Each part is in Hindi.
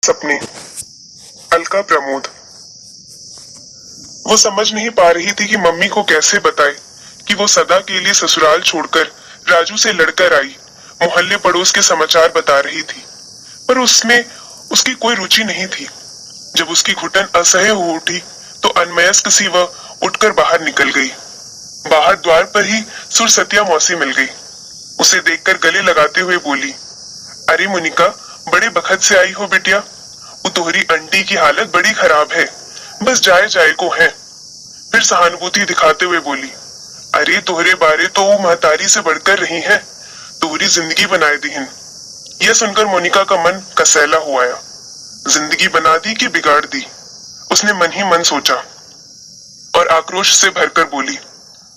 सपने। अलका प्रमोद। वो समझ नहीं पा रही थी कि मम्मी को कैसे बताए कि वो सदा के लिए ससुराल छोड़कर राजू से लड़कर आई। मोहल्ले पड़ोस के समाचार बता रही थी, पर उसमें उसकी कोई रुचि नहीं थी। जब उसकी घुटन असह्य हो उठी तो अनमयस्क सी वह उठकर बाहर निकल गई। बाहर द्वार पर ही सुरसतिया मौसी मिल गई। उसे देखकर गले लगाते हुए बोली, अरे मुनिका, बड़े बखत से आई हो बिटिया। वो तोहरी आंटी की हालत बड़ी खराब है, बस जाए जाए को है। फिर सहानुभूति दिखाते हुए बोली, अरे तोहरे बारे तो वो महतारी से बढ़कर रही है, तोहरी जिंदगी बनाए दीहन। यह सुनकर मोनिका का मन कसैला हो आया। जिंदगी बना दी कि बिगाड़ दी, उसने मन ही मन सोचा और आक्रोश से भरकर बोली,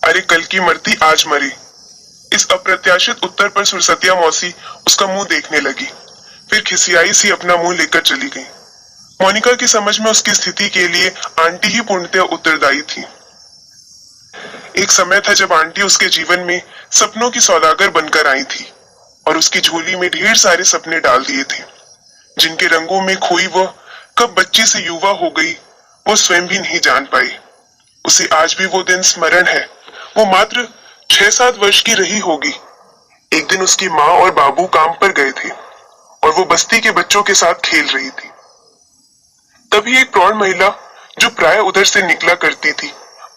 अरे कल की मरती आज मरी। इस अप्रत्याशित उत्तर पर सुरसतिया मौसी उसका मुंह देखने लगी, फिर खिसियाई सी अपना मुंह लेकर चली गई। मोनिका की समझ में उसकी स्थिति के लिए आंटी ही पूर्णतः उत्तरदायी थी। एक समय था जब आंटी उसके जीवन में सपनों की सौदागर बनकर आई थी और उसकी झोली में ढेर सारे सपने डाल दिए थे, जिनके रंगों में खोई वह कब बच्ची से युवा हो गई वो स्वयं भी नहीं जान पाई। उसे आज भी वो दिन स्मरण है। वो मात्र 6-7 वर्ष की रही होगी। एक दिन उसकी माँ और बाबू काम पर गए थे और वो बस्ती के बच्चों के साथ खेल रही थी। तभी एक प्रौढ़ महिला जो प्राय उधर से निकला करती थी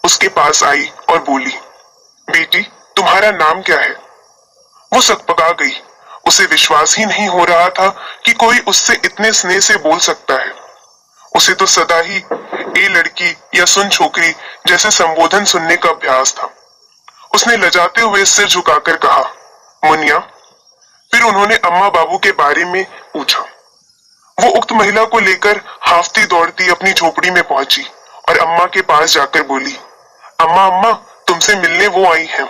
उसके पास आई और बोली, बेटी तुम्हारा नाम क्या है? वो सकपका गई। उसे विश्वास ही नहीं हो रहा था कि कोई उससे इतने स्नेह से बोल सकता है। उसे तो सदा ही ए लड़की या सुन छोकरी जैसे संबोधन सुनने का अभ्यास था। उसने लजाते हुए सिर झुकाकर कहा, मुनिया। फिर उन्होंने अम्मा बाबू के बारे में पूछा। वो उक्त महिला को लेकर हाफती दौड़ती अपनी झोपड़ी में पहुंची और अम्मा के पास जाकर बोली, अम्मा अम्मा तुमसे मिलने वो आई हैं।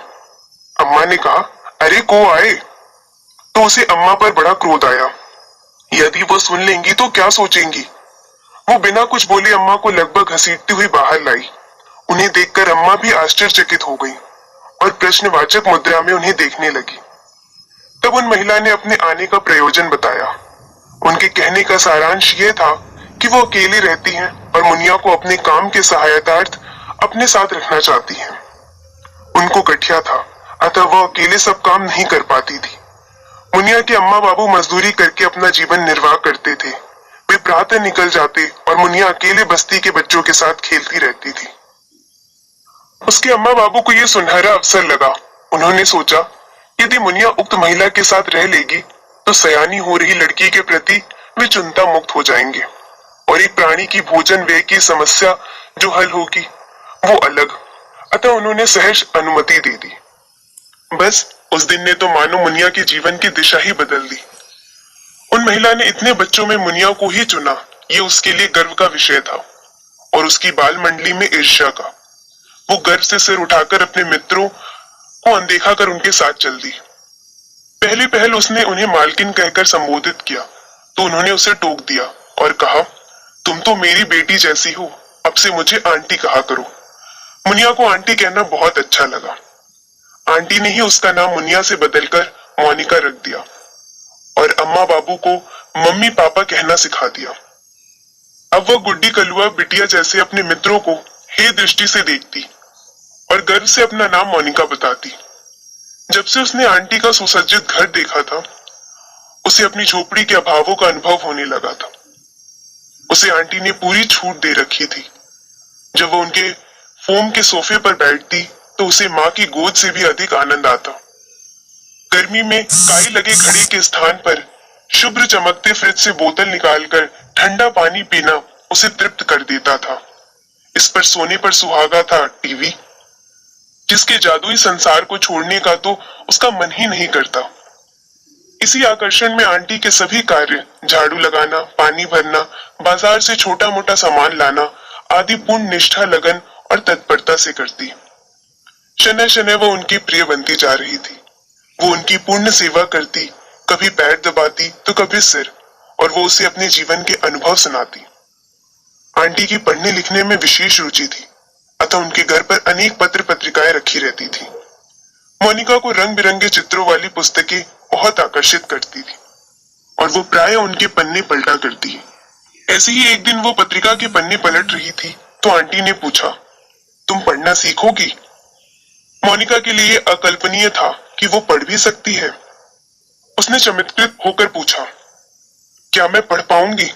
अम्मा ने कहा, अरे को आए? तो उसे अम्मा पर बड़ा क्रोध आया। यदि वो सुन लेंगी तो क्या सोचेंगी? वो बिना कुछ बोले अम्मा को लगभग घसीटती हुई बाहर लाई। उन्हें देखकर अम्मा भी आश्चर्यचकित हो गई और प्रश्नवाचक मुद्रा में उन्हें देखने लगी। तब उन महिला ने अपने आने का प्रयोजन बताया। उनके कहने का सारांश ये था कि वो अकेली रहती हैं और मुनिया को अपने काम के सहायतार्थ अपने साथ रखना चाहती हैं। उनको गठिया था, अतः वह अकेले सब काम नहीं कर पाती थी। मुनिया के अम्मा बाबू मजदूरी करके अपना जीवन निर्वाह करते थे। वे प्रातः निकल जाते और मुनिया अकेले बस्ती के बच्चों के साथ खेलती रहती थी। उसके अम्मा बाबू को यह सुनहरा अवसर लगा। उन्होंने सोचा, यदि मुनिया उक्त महिला के साथ रह लेगी तो सयानी हो रही लड़की के प्रति वे चिंता मुक्त हो जाएंगे और एक प्राणी की भोजन व्यय की समस्या जो हल होगी वो अलग। अतः उन्होंने सहर्ष अनुमति दे दी। बस उस दिन ने तो मानो मुनिया के जीवन की दिशा ही बदल दी। उन महिला ने इतने बच्चों में मुनिया को ही चुना, ये उसके लिए गर्व का विषय था और उसकी बाल मंडली में ईर्ष्या का। वो गर्व से सिर उठाकर अपने मित्रों को अनदेखा कर उनके साथ चल दी। पहली पहल उसने उन्हें मालकिन कहकर संबोधित किया तो उन्होंने उसे टोक दिया और कहा, तुम तो मेरी बेटी जैसी हो, अब से मुझे आंटी कहा करो। मुनिया को आंटी कहना बहुत अच्छा लगा। आंटी ने ही उसका नाम मुनिया से बदलकर मोनिका रख दिया और अम्मा बाबू को मम्मी पापा कहना सिखा दिया। अब वह गुड्डी कलुआ बिटिया जैसे अपने मित्रों को हे दृष्टि से देखती और गर्व से अपना नाम मोनिका बताती। जब से उसने आंटी का सुसज्जित घर देखा था उसे अपनी झोपड़ी के अभावों का अनुभव होने लगा था। उसे आंटी ने पूरी छूट दे रखी थी। जब वो उनके फोम के सोफे पर बैठती तो उसे माँ की गोद से भी अधिक आनंद आता। गर्मी में काई लगे घड़े के स्थान पर शुभ्र चमकते फ्रिज से बोतल निकालकर ठंडा पानी पीना उसे तृप्त कर देता था। इस पर सोने पर सुहागा था टीवी, जिसके जादुई संसार को छोड़ने का तो उसका मन ही नहीं करता। इसी आकर्षण में आंटी के सभी कार्य, झाड़ू लगाना, पानी भरना, बाजार से छोटा मोटा सामान लाना आदि पूर्ण निष्ठा, लगन और तत्परता से करती। शनय शनय वो उनकी प्रिय बनती जा रही थी। वो उनकी पूर्ण सेवा करती, कभी पैर दबाती तो कभी सिर, और वो उसे अपने जीवन के अनुभव सुनाती। आंटी की पढ़ने लिखने में विशेष रुचि थी, अतः उनके घर पर अनेक पत्र पत्रिकाएं रखी रहती थी। मोनिका को रंग बिरंगे चित्रों वाली पुस्तकें बहुत आकर्षित करती थी और वो प्राय उनके पन्ने पलटा करती। ऐसे ही एक दिन वो पत्रिका के पन्ने पलट रही थी तो आंटी ने पूछा, तुम पढ़ना सीखोगी? मोनिका के लिए अकल्पनीय था कि वो पढ़ भी सकती है। उसने चमत्कृत होकर पूछा, क्या मैं पढ़ पाऊंगी?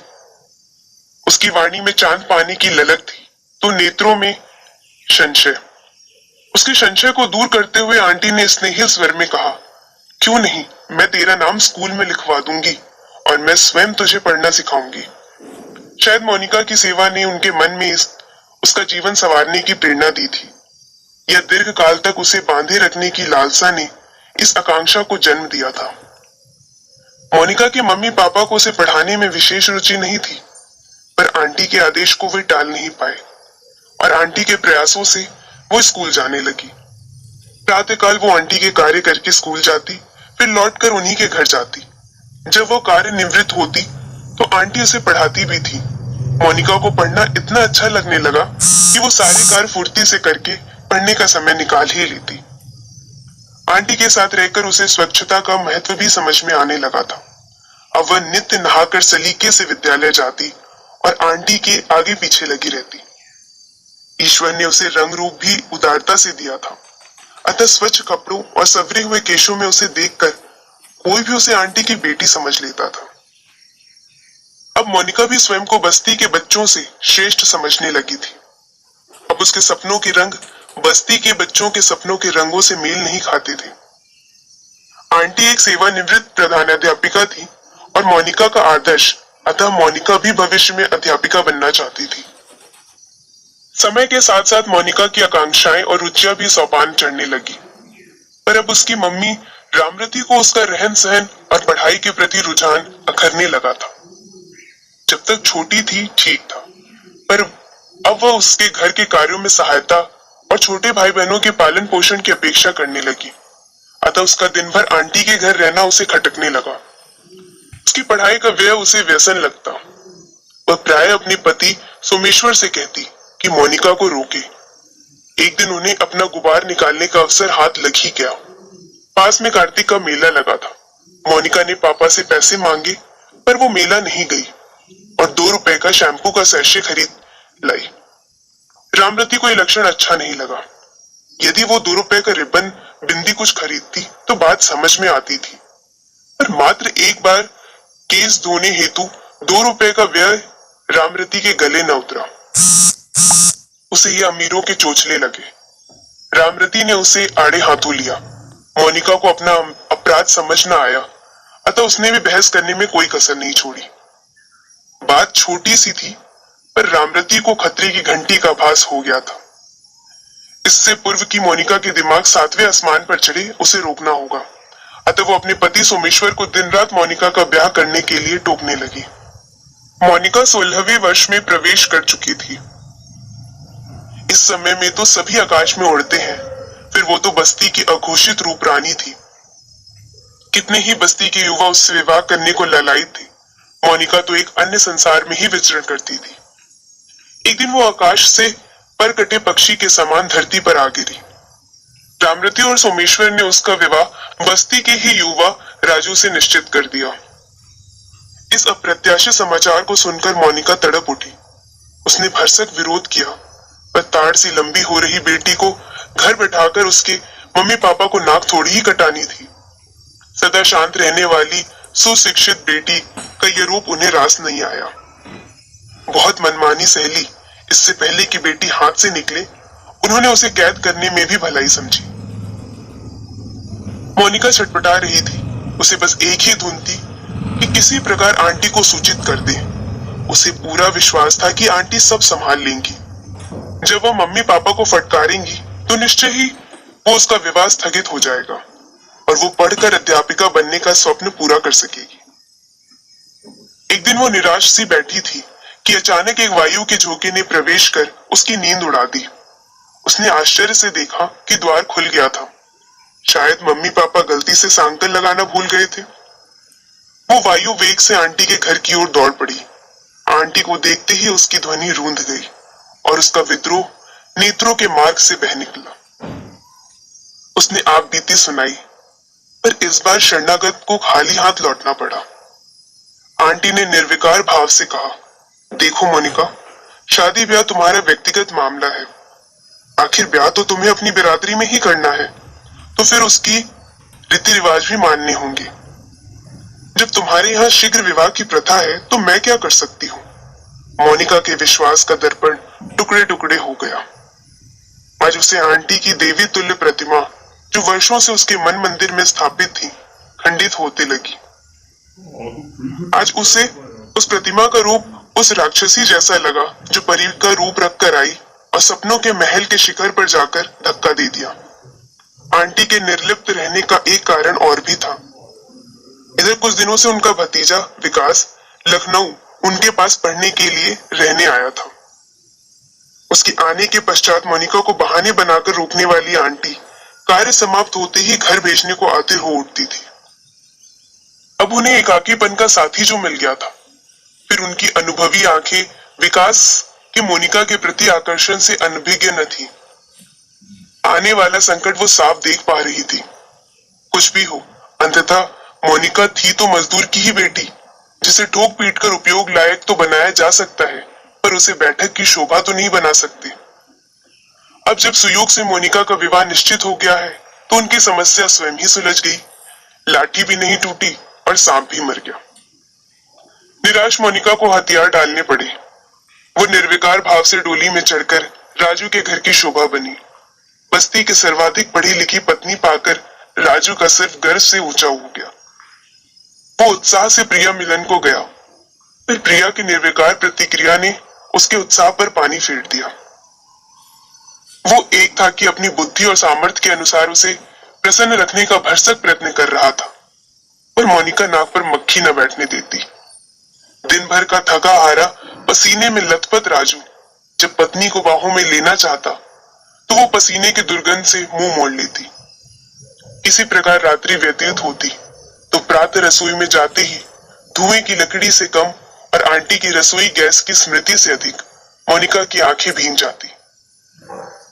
उसकी वाणी में चांद पाने की ललक थी तो नेत्रों में संशय। उसके संशय को दूर करते हुए आंटी ने स्नेहिल स्वर में कहा, क्यों नहीं, मैं तेरा नाम स्कूल में लिखवा दूंगी और मैं स्वयं तुझे पढ़ना सिखाऊंगी। शायद मोनिका की सेवा ने उनके मन में उसका जीवन संवारने की प्रेरणा दी थी। यह दीर्घ काल तक उसे बांधे रखने की लालसा ने इस आकांक्षा को जन्म दिया था। मोनिका के मम्मी पापा को उसे पढ़ाने में विशेष रुचि नहीं थी, पर आंटी के आदेश को वे टाल नहीं पाए और आंटी के प्रयासों से वो स्कूल जाने लगी। प्रातःकाल वो आंटी के कार्य करके स्कूल जाती, फिर लौटकर उन्हीं के घर जाती। जब वो कार्य निवृत्त होती तो आंटी उसे पढ़ाती भी थी। मोनिका को पढ़ना इतना अच्छा लगने लगा कि वो सारे कार्य फुर्ती से करके पढ़ने का समय निकाल ही लेती। आंटी के साथ रहकर उसे स्वच्छता का महत्व भी समझ में आने लगा था। अब वह नित्य नहाकर सलीके से विद्यालय जाती और आंटी के आगे पीछे लगी रहती। ईश्वर ने उसे रंग रूप भी उदारता से दिया था, अतः स्वच्छ कपड़ों और संवरे हुए केशों में उसे देखकर कोई भी उसे आंटी की बेटी समझ लेता था। अब मोनिका भी स्वयं को बस्ती के बच्चों से श्रेष्ठ समझने लगी थी। अब उसके सपनों के रंग बस्ती के बच्चों के सपनों के रंगों से मेल नहीं खाते थे। आंटी एक सेवानिवृत्त प्रधानाध्यापिका थी और मोनिका का आदर्श, अतः मोनिका भी भविष्य में अध्यापिका बनना चाहती थी। समय के साथ साथ मोनिका की आकांक्षाएं और रुचियां भी सोपान चढ़ने लगी, पर अब उसकी मम्मी रामरती को उसका रहन सहन और पढ़ाई के प्रति रुझान अखरने लगा था। जब तक छोटी थी ठीक था, पर अब वह उसके घर के कार्यों में सहायता और छोटे भाई बहनों के पालन पोषण की अपेक्षा करने लगी। अतः उसका दिन भर आंटी के घर रहना उसे खटकने लगा। उसकी पढ़ाई का व्यय उसे व्यसन लगता। वह प्राय अपने पति सोमेश्वर से कहती कि मोनिका को रोके। एक दिन उन्हें अपना गुबार निकालने का अवसर हाथ लग ही गया। पास में कार्तिक का मेला लगा था। मोनिका ने पापा से पैसे मांगे, पर वो मेला नहीं गई और 2 रुपए का शैम्पू का सैशे खरीद लाई। रामरती को यह लक्षण अच्छा नहीं लगा। यदि वो 2 रुपए का रिबन बिंदी कुछ खरीदती तो बात समझ में आती थी, पर मात्र एक बार केस धोने हेतु 2 रुपए का व्यय रामरती के गले न उतरा। उसे ये अमीरों के चोचले लगे। रामरती ने उसे आड़े हाथों लिया। मोनिका को अपना अपराध समझ न आया, अतः उसने भी बहस करने में कोई कसर नहीं छोड़ी। बात छोटी सी थी, पर रामरती को खतरे की घंटी का आभास हो गया था। इससे पूर्व की मोनिका के दिमाग 7वें आसमान पर चढ़े, उसे रोकना होगा। अतः वो अपने पति सोमेश्वर को दिन रात मोनिका का ब्याह करने के लिए टोकने लगी। मोनिका 16वें वर्ष में प्रवेश कर चुकी थी। इस समय में तो सभी आकाश में उड़ते हैं, फिर वो तो बस्ती की अघोषित रूप रानी थी। कितने ही बस्ती के युवा उससे विवाह करने को ललायित थे। मोनिका तो एक अन्य संसार में ही विचरण करती थी। एक दिन वो आकाश से पर कटे पक्षी के समान धरती पर आ गिरी। रामरती और सोमेश्वर ने उसका विवाह बस्ती के ही युवा राजू से निश्चित कर दिया। इस अप्रत्याशित समाचार को सुनकर मोनिका तड़प उठी। उसने भरसक विरोध किया, पर ताड़ सी लंबी हो रही बेटी को घर बैठाकर उसके मम्मी पापा को नाक थोड़ी ही कटानी थी। सदा शांत रहने वाली सुशिक्षित बेटी का यह रूप उन्हें रास नहीं आया। बहुत मनमानी सहली। इससे पहले कि बेटी हाथ से निकले, उन्होंने उसे कैद करने में भी भलाई समझी। मोनिका छटपटा रही थी। उसे बस एक ही धुन थी कि किसी प्रकार आंटी को सूचित कर दे। उसे पूरा विश्वास था कि आंटी सब संभाल लेंगी। जब वो मम्मी पापा को फटकारेंगी तो निश्चय ही वो उसका विवाह स्थगित हो जाएगा और वो पढ़कर अध्यापिका बनने का स्वप्न पूरा कर सकेगी। एक दिन वो निराश सी बैठी थी कि अचानक एक वायु के झोंके ने प्रवेश कर उसकी नींद उड़ा दी। उसने आश्चर्य से देखा कि द्वार खुल गया था। शायद मम्मी पापा गलती से सांकल लगाना भूल गए थे। वो वायु वेग से आंटी के घर की ओर दौड़ पड़ी। आंटी को देखते ही उसकी ध्वनि रूंध गई और उसका विद्रोह नेत्रों के मार्ग से बह निकला। उसने आप बीती सुनाई, पर इस बार शरणागत को खाली हाथ लौटना पड़ा। आंटी ने निर्विकार भाव से कहा, देखो मोनिका, शादी ब्याह तुम्हारा व्यक्तिगत मामला है। आखिर ब्याह तो तुम्हें अपनी बिरादरी में ही करना है, तो फिर उसकी रीति रिवाज भी मानने होंगे। जब तुम्हारे यहाँ शीघ्र विवाह की प्रथा है तो मैं क्या कर सकती हूँ? मोनिका के विश्वास का दर्पण टुकड़े टुकड़े हो गया। आज उसे आंटी की देवी तुल्य प्रतिमा, जो वर्षों से उसके मन मंदिर में स्थापित थी, खंडित होते लगी। आज उसे उस प्रतिमा का रूप उस राक्षसी जैसा लगा जो परी का रूप रख कर आई और सपनों के महल के शिखर पर जाकर धक्का दे दिया। आंटी के निर्लिप्त रहने का एक कारण और भी था। इधर कुछ दिनों से उनका भतीजा विकास लखनऊ उनके पास पढ़ने के लिए रहने आया था। उसके आने के पश्चात मोनिका को बहाने बनाकर रोकने वाली आंटी कार्य समाप्त होते ही घर भेजने को आतुर हो उठती थी। अब उन्हें एकाकीपन का साथी जो मिल गया था, फिर उनकी अनुभवी आंखें विकास के मोनिका के प्रति आकर्षण से अनभिज्ञ न थी। आने वाला संकट वो साफ देख पा रही थी। कुछ भी हो, अंततः मोनिका थी तो मजदूर की ही बेटी, जिसे ठोक पीट कर उपयोग लायक तो बनाया जा सकता है, पर उसे बैठक की शोभा तो नहीं बना सकते। अब जब सुयोग से मोनिका का विवाह निश्चित हो गया है, तो उनकी समस्या स्वयं ही सुलझ गई। लाठी भी नहीं टूटी और सांप भी मर गया। निराश मोनिका को हथियार डालने पड़े। वो निर्विकार भाव से डोली में चढ़कर राजू के घर की शोभा बनी। बस्ती की सर्वाधिक पढ़ी लिखी पत्नी पाकर राजू का सिर्फ गर्व से ऊंचा हो गया। वो उत्साह से प्रिया मिलन को गया, फिर प्रिया की निर्विकार प्रतिक्रिया ने उसके उत्साह पर पानी फेर दिया। वो एक था कि अपनी बुद्धि और सामर्थ्य के अनुसार उसे प्रसन्न रखने का भरसक प्रयत्न कर रहा था, पर मोनिका नाक पर मक्खी न बैठने देती। दिन भर का थका हारा पसीने में लथपथ राजू जब पत्नी को बाहों में लेना चाहता, तो वो पसीने की दुर्गंध से मुंह मोड़ लेती। इसी प्रकार रात्रि व्यतीत होती तो प्रातः रसोई में जाते ही धुएं की लकड़ी से कम और आंटी की रसोई गैस की स्मृति से अधिक मोनिका की आंखें भीग जाती।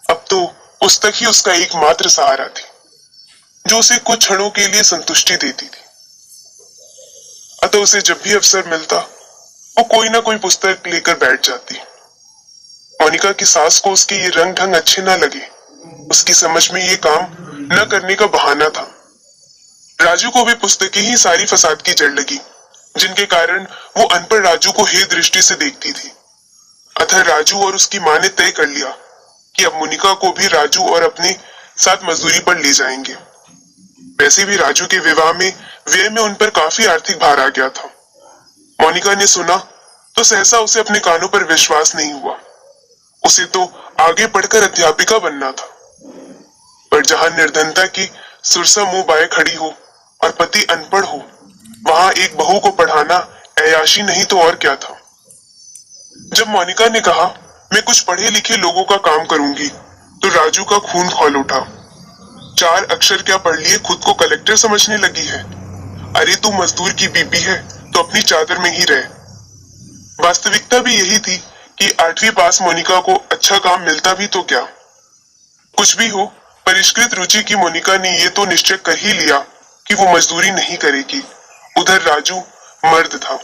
अब तो पुस्तक ही उसका एकमात्र सहारा थी, जो उसे कुछ क्षणों के लिए संतुष्टि देती थी। अतः उसे जब भी अवसर मिलता, वो कोई ना कोई पुस्तक लेकर बैठ जाती। मोनिका की सास को उसके ये रंग ढंग अच्छे ना लगे। उसकी समझ में ये काम न करने का बहाना था। राजू को भी पुस्तकें ही सारी फसाद की जड़ लगी, जिनके कारण वो अनपढ़ राजू को हे दृष्टि से देखती थी। अतः राजू और उसकी मां ने तय कर लिया कि अब मोनिका को भी राजू और अपने साथ मजदूरी पर ले जाएंगे। वैसे भी राजू के विवाह में व्यय में उन पर काफी आर्थिक भार आ गया था। मोनिका ने सुना तो सहसा उसे अपने कानों पर विश्वास नहीं हुआ। उसे तो आगे पढ़कर अध्यापिका बनना था, पर जहां निर्धनता की सुरसा मुंह बाए खड़ी हो और पति अनपढ़ हो, वहां एक बहू को पढ़ाना ऐयाशी नहीं तो और क्या था। जब मोनिका ने कहा मैं कुछ पढ़े लिखे लोगों का काम करूंगी, तो राजू का खून खौल उठा। 4 अक्षर क्या पढ़ लिए खुद को कलेक्टर समझने लगी है? अरे तू मजदूर की बीबी है तो अपनी चादर में ही रह। वास्तविकता भी यही थी कि 8वीं पास मोनिका को अच्छा काम मिलता भी तो क्या। कुछ भी हो, परिष्कृत रुचि की मोनिका ने ये तो निश्चय कर ही लिया कि वो मजदूरी नहीं करेगी। उधर राजू मर्द था,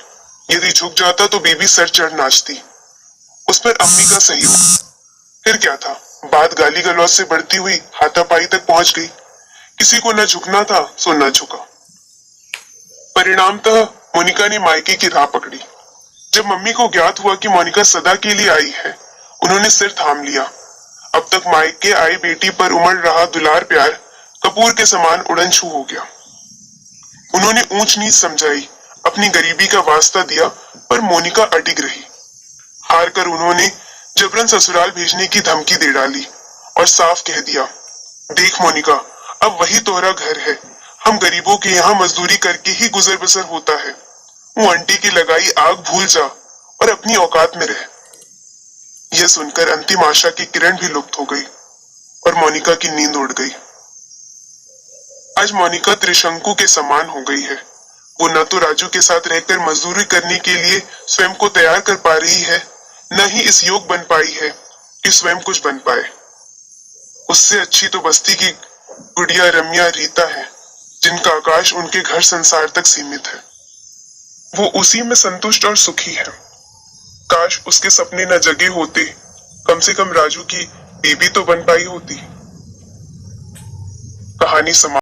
यदि झुक जाता तो बीबी सर चढ़ नाचती। उस पर अम्मी का सहयोग। फिर क्या था, बात गाली गलौज से बढ़ती हुई हाथापाई तक पहुंच गई। किसी को न झुकना था सो न झुका। परिणामतः मोनिका ने मायके की राह पकड़ी। जब मम्मी को ज्ञात हुआ कि मोनिका सदा के लिए आई है, उन्होंने सिर थाम लिया। अब तक मायके आई बेटी पर उमड़ रहा दुलार प्यार कपूर के समान उड़न छू हो गया। उन्होंने ऊंच नीच समझाई, अपनी गरीबी का वास्ता दिया, पर मोनिका अडिग रही। हार कर उन्होंने जबरन ससुराल भेजने की धमकी दे डाली और साफ कह दिया, देख मोनिका, अब वही तोहरा घर है। हम गरीबों के यहाँ मजदूरी करके ही गुजर बसर होता है। वो आंटी की लगाई आग भूल जा और अपनी औकात में रह। यह सुनकर अंतिम आशा की किरण भी लुप्त हो गई और मोनिका की नींद उड़ गई। आज मोनिका त्रिशंकु के समान हो गई है। वो न तो राजू के साथ रहकर मजदूरी करने के लिए स्वयं को तैयार कर पा रही है, न ही इस योग बन पाई है कि स्वयं कुछ बन पाए। उससे अच्छी तो बस्ती की गुड़िया रम्या रीता है, जिनका आकाश उनके घर संसार तक सीमित है। वो उसी में संतुष्ट और सुखी है। काश उसके सपने न जगे होते, कम से कम राजू की बीबी तो बन पाई होती। कहानी समाप्त।